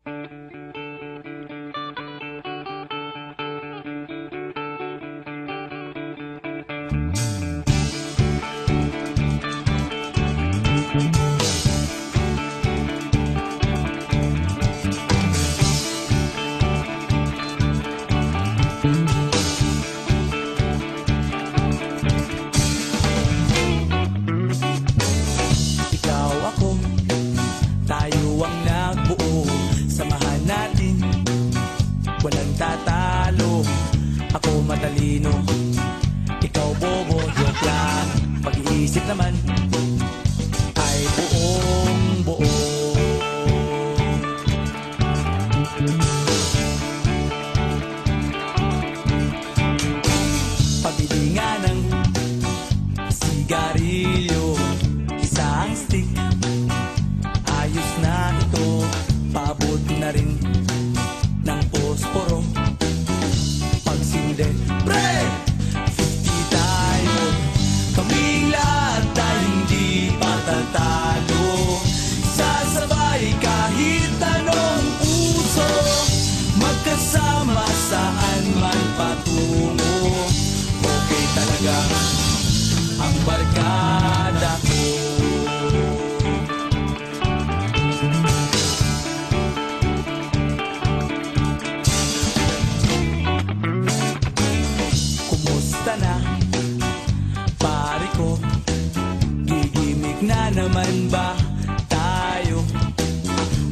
Ikaw ako, tayo ang nagbuo. Samahan natin, walang tatalo. Ako matalino, ikaw bobo. Joke lang, pag-iisip naman ay buong buo. Pabili nga ng sigarilyo, isang stick, ayos na ito. Paabot na rin ng posporo. Pagsinde, pre! 50 tayo, kaming lahat ay hindi patatalo. Sasabay kahit anong puso, magkasama saan man patungo. Okay talaga ang barkada ko. Kumusta na, pare ko? Gigimik na naman ba tayo?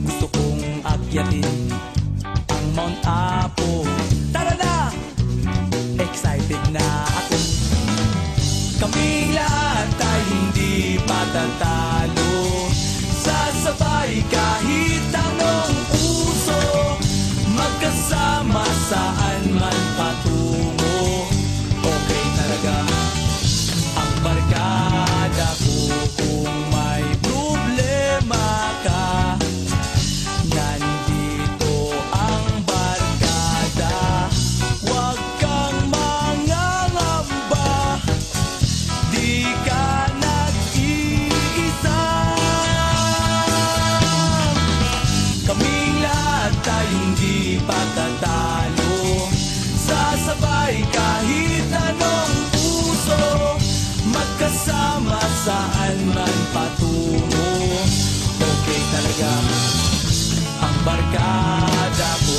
Gusto kong akyatin ang Mount Apo. Tara na! Excited na ako. Kaming lahat ay hindi patatalo. Sasabay kahit anong uso, magkasama saan man patungo. Okay talaga ang barkada ko. Kung may problema ka, nandito ang barkada. Huwag kang mangangamba, di ka nag-iisa. Kaming lahat ay hindi patatalo. Sasabay kahit anong puso, magkasama saan man patungo. Okay talaga ang barkada ko.